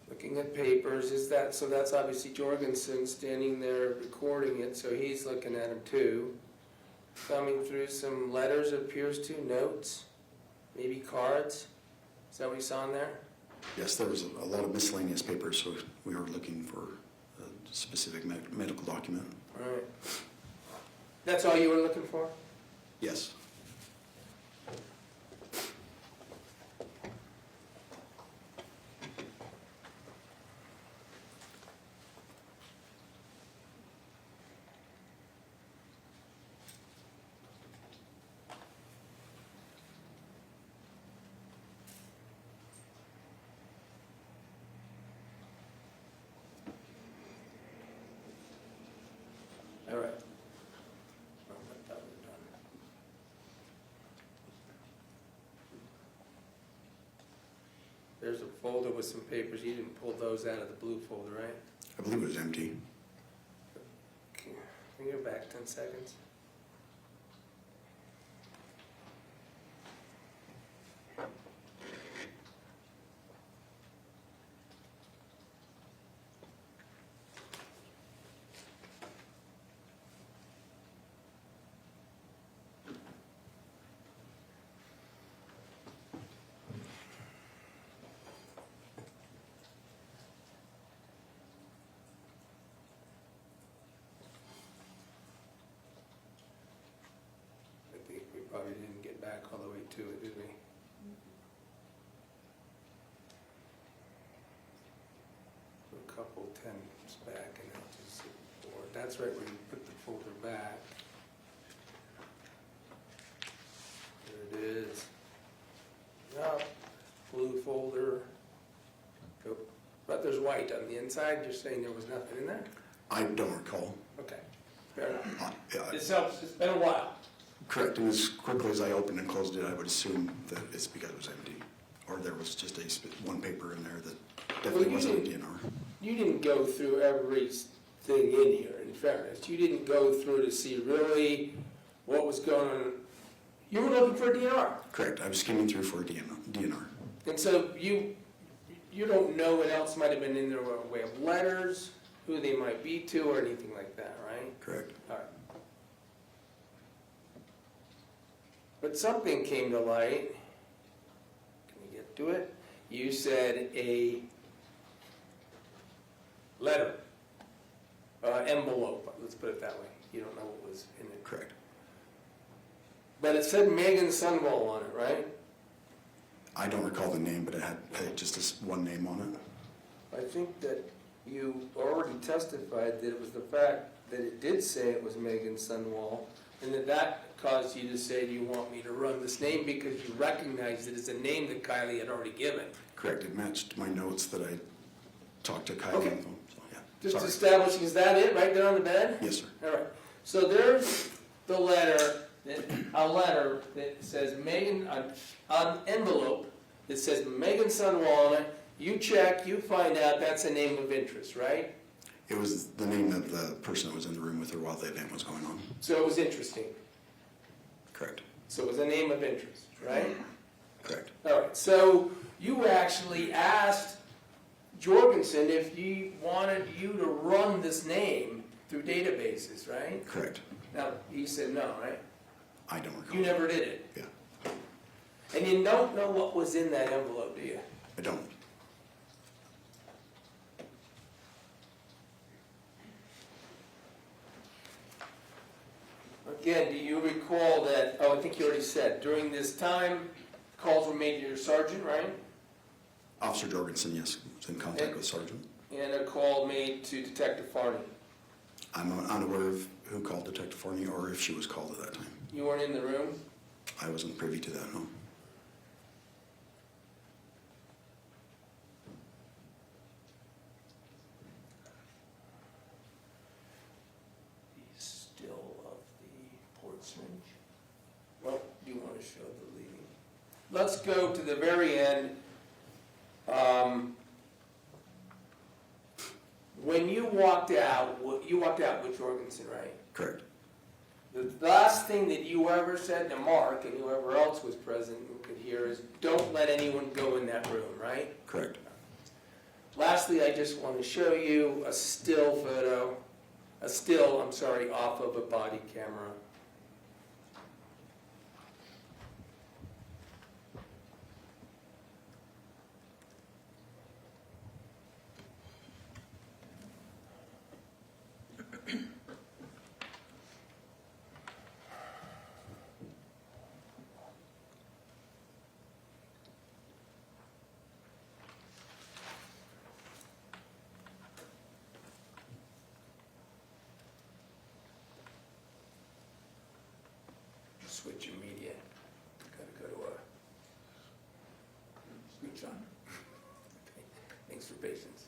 looking at papers, so that's obviously Jorgensen standing there recording it, so he's looking at them too. Thumbing through some letters, it appears to, notes, maybe cards. Is that what you saw in there? Yes, there was a lot of miscellaneous papers, so we were looking for a specific medical document. All right. That's all you were looking for? Yes. All right. Well, I thought we were done. There's a folder with some papers. You didn't pull those out of the blue folder, right? I believe it was empty. Can you go back 10 seconds? I think we probably didn't get back all the way to it, did we? A couple tens back and then just forward. That's right where you put the folder back. There it is. Yup, blue folder. Oh, but there's white on the inside. You're saying there was nothing in there? I don't recall. Okay, fair enough. Yeah, This helps. It's been a while. correct, and as quickly as I opened and closed it, I would assume that it's because it was empty. Or there was just one paper in there that definitely Well, you wasn't a didn't- DNR. You didn't go through everything in here, in fairness. You didn't go through to see really what was going on. You were looking for a DNR. Correct, I was skimming through for a DNR. And so you don't know what else might have been in there by way of letters, who they might be to, or anything like that, right? Correct. All right. But something came to light. Can we get to it? You said a letter, envelope, let's put it that way. You don't know what was in it. Correct. But it said Meggan Sundwall on it, right? I don't recall the name, but it had just this one name on it. I think that you already testified that it was the fact that it did say it was Meggan Sundwall, and that caused you to say, do you want me to run this name, because you recognized it as a name that Kylie had already given. Correct, it matched my notes that I talked to Kyle on Okay. the phone, so yeah. Just Sorry. establishing, is that it, right there on the bed? Yes, sir. All right, so there's the letter, a letter that says Meggan, an envelope that says Meggan Sundwall on it. You check, you find out that's a name of interest, right? It was the name of the person that was in the room with her while the event was going on. So it was interesting. Correct. So it was a name of interest, right? Correct. All right, so you actually asked Jorgensen if he wanted you to run this name through databases, right? Correct. Now, you said no, right? I don't recall. You never did it? Yeah, And you don't know what was in that envelope, do you? I don't. Again, do you recall that, oh, I think you already said, during this time, calls were made to your sergeant, right? Officer Jorgensen, yes, was in contact with Sergeant. And a call made to Detective Farney. I'm unaware of who called Detective Forney or if she was called at that time. You weren't in the room? I wasn't privy to that, no. The still of the port syringe. Well, do you want to show the leading? Let's go to the very end. When you walked out with Jorgensen, right? Correct. The last thing that you ever said to Mark and whoever else was present and could hear is, don't let anyone go in that room, right? Correct. Lastly, I just want to show you a still photo, off of a body camera. Switch your media. Gotta go to a screenshot. Thanks for patience.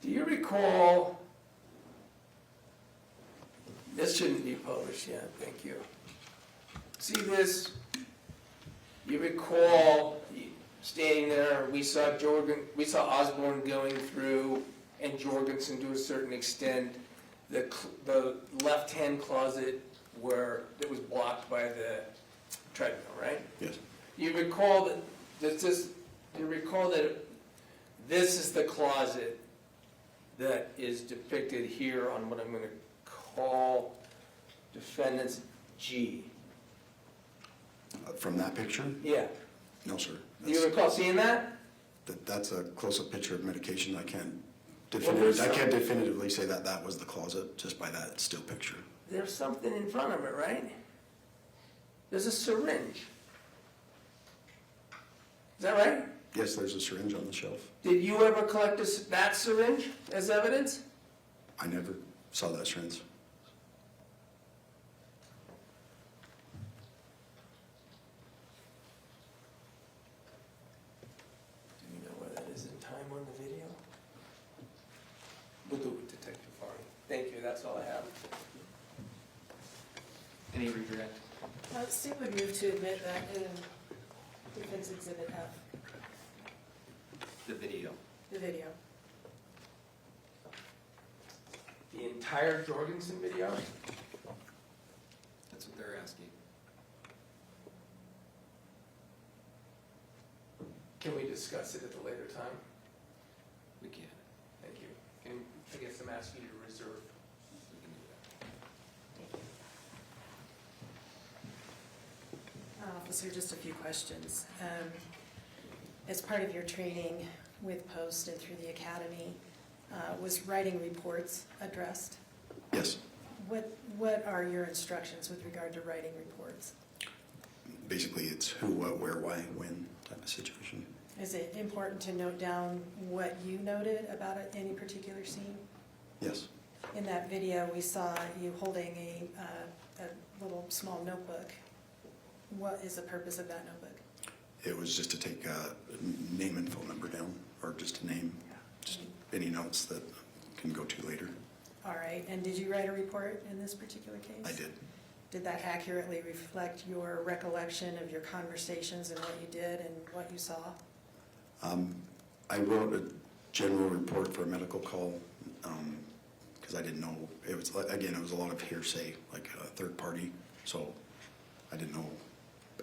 Do you recall? This shouldn't be published yet. Thank you. See this? You recall standing there? We saw Osborne going through, and Jorgensen to a certain extent. The left-hand closet where it was blocked by the treadmill, right? Yes. You recall that this is the closet that is depicted here on what I'm going to call defendant's G. From that picture? Yeah. No, sir. Do you recall seeing that? That's a close-up picture of medication. I can't there's definitively say that that was the closet just by that still picture. There's something in front of it, right? There's a syringe. Is that right? Yes, there's a syringe on the shelf. Did you ever collect that syringe as evidence? I never saw that syringe. Do you know where that is in time on the video? We'll do it, Detective Farney. Thank you, that's all I have. Any regret? Sue would move to admit that in Defense Exhibit F, The video. the video. The entire Jorgensen video? That's what they're asking. Can we discuss it at a later time? We can. Thank you. I guess I'm asking you to reserve. We can do that. Officer, just a few questions. As part of your training with Post and through the academy, was writing reports addressed? Yes. What are your instructions with regard to writing reports? Basically, it's who, what, where, why, when type of situation. Is it important to note down what you noted about any particular scene? Yes. In that video, we saw you holding a little small notebook. What is the purpose of that notebook? It was just to take a name and phone number down, or just a name, just any notes that can go to later. All right, and did you write a report in this particular case? I did. Did that accurately reflect your recollection of your conversations and what you did and what you saw? I wrote a general report for a medical call because I didn't know. It was, again, it was a lot of hearsay, like a third party, so I didn't know.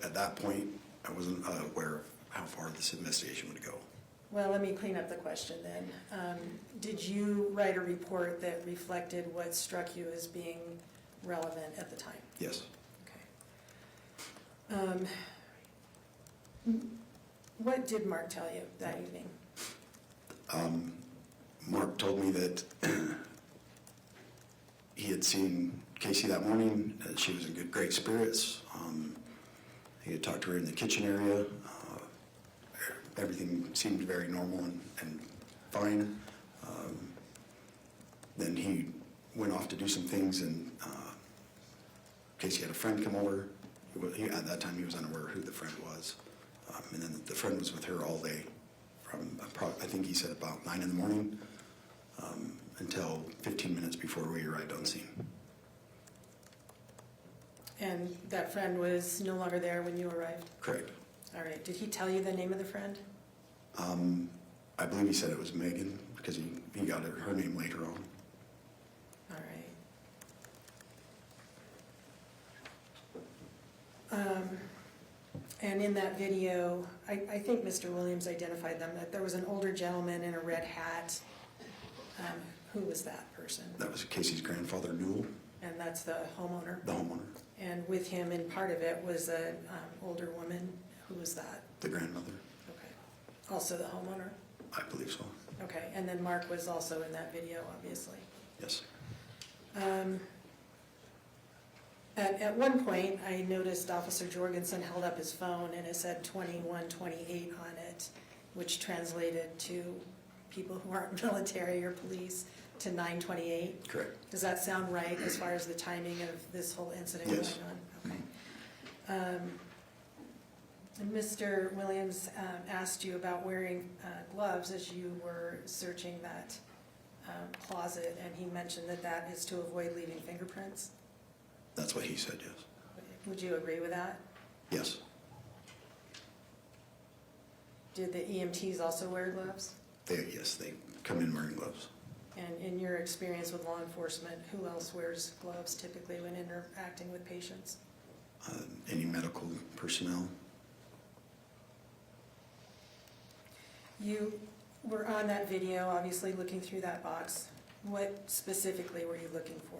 At that point, I wasn't aware of how far this investigation would go. Well, let me clean up the question then. Did you write a report that reflected what struck you as being relevant at the time? Yes. Okay. What did Mark tell you that evening? Mark told me that he had seen Kacee that morning, that she was in great spirits. He had talked to her in the kitchen area. Everything seemed very normal and fine. Then he went off to do some things, and Kacee had a friend come over. At that time, he was unaware who the friend was. And then the friend was with her all day, from I think he said about 9 in the morning until 15 minutes before we arrived on scene. And that friend was no longer there when you arrived? Correct. All right. Did he tell you the name of the friend? I believe he said it was Meggan, because he got her name later on. All right. And in that video, I think Mr. Williams identified them, that there was an older gentleman in a red hat. Who was that person? That was Kacee's grandfather, Newell, And that's the homeowner? the homeowner, And with him, in part of it, was an older woman. Who was that? the grandmother. Okay. Also the homeowner? I believe so. Okay. And then Mark was also in that video, obviously. Yes. At one point, I noticed Officer Jorgensen held up his phone and it said 2128 on it, which translated to people who aren't military or police to 928. Correct. Does that sound right as far as the timing of this whole incident Yes. going on? Okay. And Mr. Williams asked you about wearing gloves as you were searching that closet, and he mentioned that that is to avoid leaving fingerprints. That's what he said, yes. Would you agree with that? Yes. Did the EMTs also wear gloves? Yes, they come in wearing gloves. And in your experience with law enforcement, who else wears gloves typically when interacting with patients? Any medical personnel? You were on that video, obviously looking through that box. What specifically were you looking for?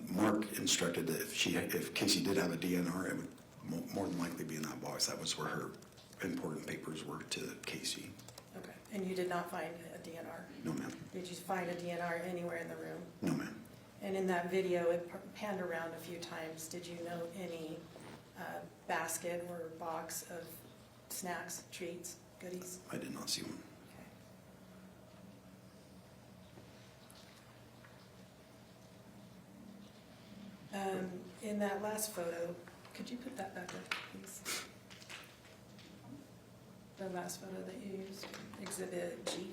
Mark instructed that if Kacee did have a DNR, it would more than likely be in that box. That was where her important papers were to Kacee. Okay, and you did not find a DNR? No, ma'am. Did you find a DNR anywhere in the room? No, ma'am. And in that video, it panned around a few times. Did you note any basket or box of snacks, treats, goodies? I did not see one. In that last photo, could you put that back up, please? The last photo that you used, Exhibit G.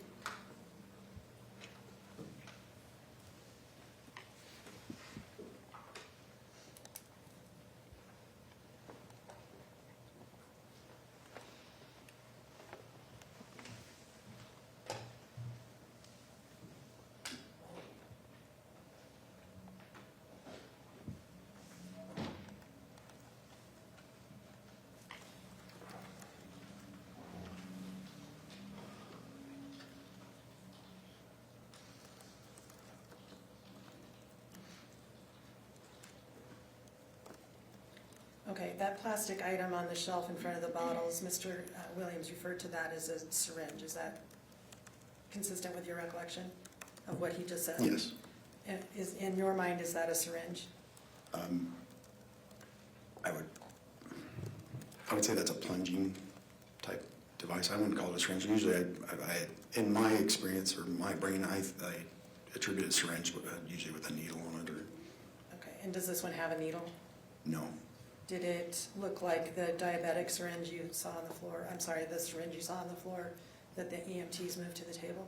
Okay, that plastic item on the shelf in front of the bottles, Mr. Williams referred to that as a syringe. Is that consistent with your recollection of what he just said? Yes. Is, in your mind, is that a syringe? I would say that's a plunging type device. I wouldn't call it a syringe. Usually, in my experience or my brain, I attribute a syringe usually with a needle on it. Or Okay, and does this one have a needle? no, Did it look like the diabetic syringe you saw on the floor? I'm sorry, the syringe you saw on the floor that the EMTs moved to the table?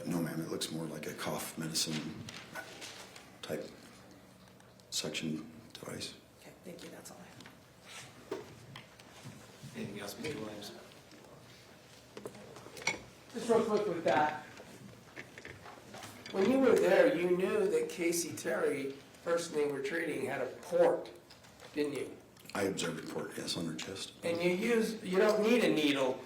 no, ma'am. It looks more like a cough medicine type suction device. Okay, thank you, that's all I have. Anything else, Mr. Williams? Just real quick with that. When you were there, you knew that Kacee Terry, person they were treating, had a port, didn't you? I observed a port, yes, on her chest. And you don't need a needle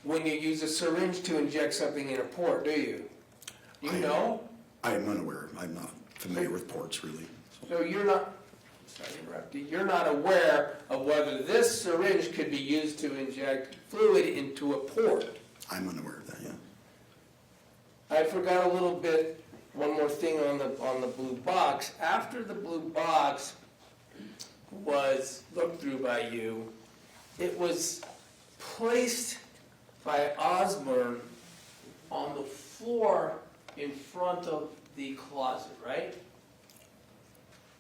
when you use a syringe to inject something in a port, do you? Do you know? I am unaware. I'm not familiar with ports, really. So you're not, sorry to interrupt you, you're not aware of whether this syringe could be used to inject fluid into a port? I'm unaware of that, yeah. I forgot a little bit, one more thing on the blue box. After the blue box was looked through by you, it was placed by Osborne on the floor in front of the closet, right?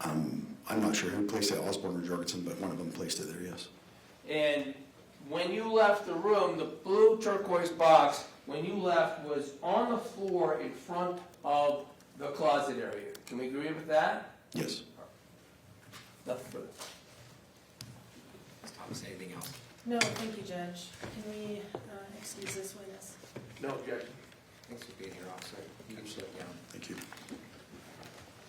I'm not sure who placed it, Osborne or Jorgensen, but one of them placed it there, yes. And when you left the room, the blue turquoise box, when you left, was on the floor in front of the closet area. Can we agree with that? Yes. Nothing further. Does Thomas have anything else? No, thank you, Judge. Can we excuse this witness? No objection. Thanks for being here, officer. You can sit down. Thank you.